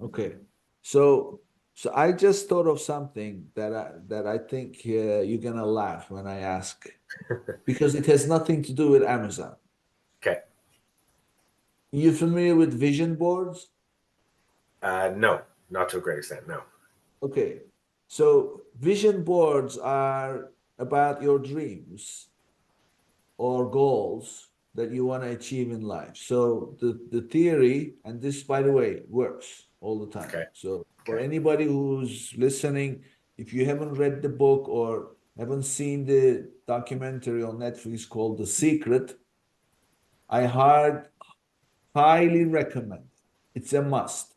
Okay. So so I just thought of something that I think you're gonna laugh when I ask because it has nothing to do with Amazon. Okay. You familiar with vision boards? No, not to a great extent. No. Okay. So vision boards are about your dreams or goals that you want to achieve in life. So the theory, and this, by the way, works all the time. Okay. So for Okay. anybody who's listening, if you haven't read the book or haven't seen the documentary on Netflix called The Secret, I highly recommend. It's a must.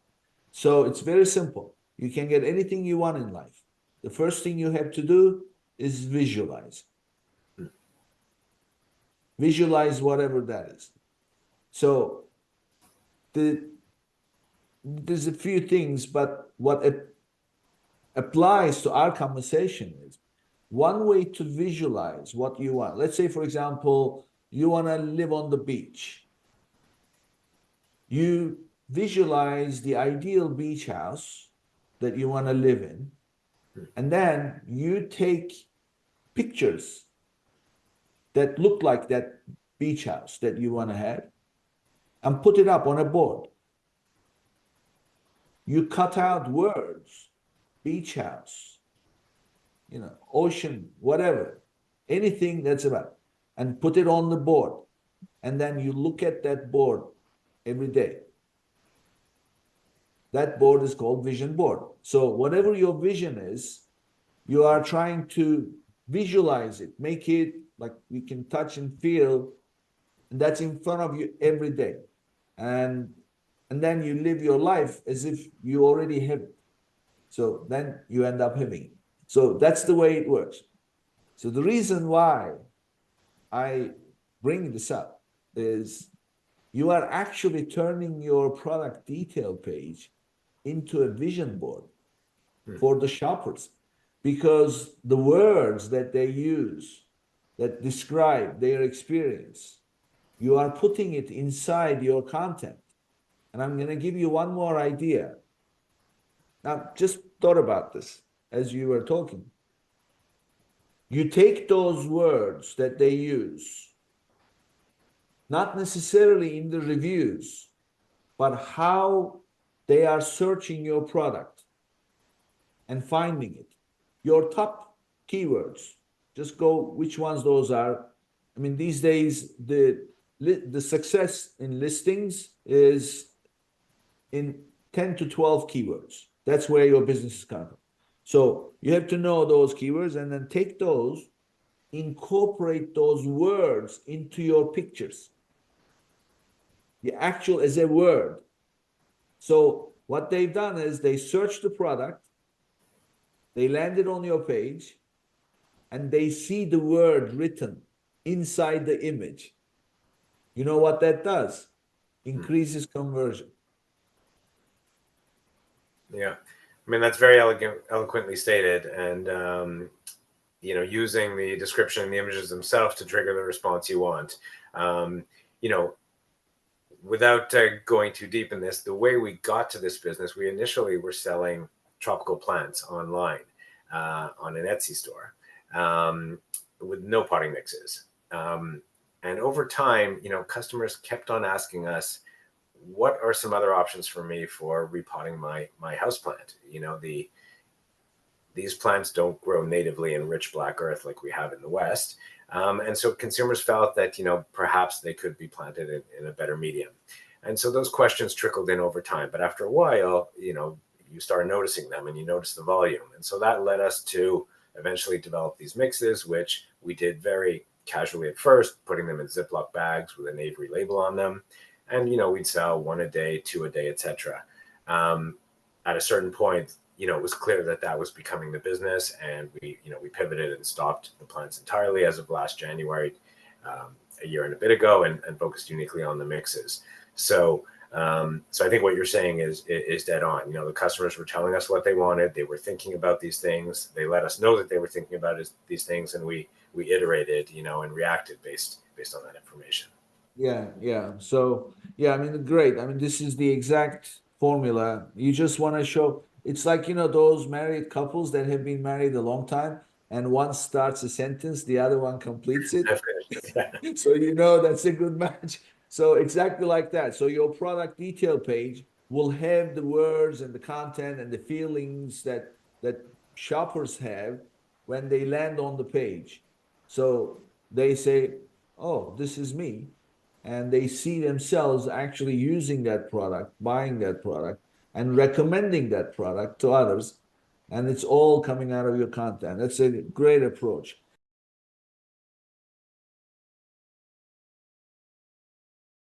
So it's very simple. You can get anything you want in life. The first thing you have to do is visualize. Hmm. Visualize whatever that is. So the there's a few things, but what applies to our conversation is one way to visualize what you want. Let's say, for example, you want to live on the beach. You visualize the ideal beach house that you want to live in, Hmm. and then you take pictures that look like that beach house that you want to have and put it up on a board. You cut out words, beach house, ocean, whatever, anything that's about, and put it on the board. And then you look at that board every day. That board is called vision board. So whatever your vision is, you are trying to visualize it, make it like you can touch and feel, and that's in front of you every day. And and then you live your life as if you already have it. So then you end up having it. So that's the way it works. So the reason why I bring this up is you are actually turning your product detail page into a vision board Hmm. for the shoppers because the words that they use that describe their experience, you are putting it inside your content. And I'm going to give you one more idea. Now, just thought about this as you were talking. You take those words that they use, not necessarily in the reviews, but how they are searching your product and finding it. Your top keywords, just go which ones those are. I mean, these days, the success in listings is in 10 to 12 keywords. That's where your business is coming from. So you have to know those keywords and then take those, incorporate those words into your pictures. The actual as a word. So what they've done is they search the product, they landed on your page, and they see the word written inside the image. You know what that does? Hmm. Increases conversion. Yeah. I mean, that's very eloquently stated. And, using the description and the images themselves to trigger the response you want. Um, you know, without going too deep in this, the way we got to this business, we initially were selling tropical plants online on an Etsy store um, with no potting mixes. And over time, customers kept on asking us, what are some other options for me for repotting my house plant? These plants don't grow natively in rich black earth like we have in the West. And so consumers felt that, perhaps they could be planted in a better medium. And so those questions trickled in over time. But after a while, you start noticing them and you notice the volume. And so that led us to eventually develop these mixes, which we did very casually at first, putting them in Ziploc bags with an Avery label on them. And, we'd sell one a day, two a day, etc. Um, at a certain point, it was clear that that was becoming the business, and we pivoted and stopped the plants entirely as of last January, a year and a bit ago, and focused uniquely on the mixes. So I think what you're saying is dead on. The customers were telling us what they wanted. They were thinking about these things. They let us know that they were thinking about these things, and we iterated, and reacted based on that information. Yeah, yeah. So, yeah, I mean, great. I mean, this is the exact. formula. You just want to show it's like, you know, those married couples that have been married a long time, and one starts a sentence, the other one completes it. So you know that's a good match. So exactly like that. So your product detail page will have the words and the content and the feelings that shoppers have when they land on the page. So they say, "Oh, this is me." And they see themselves actually using that product, buying that product, and recommending that product to others. And it's all coming out of your content. That's a great approach.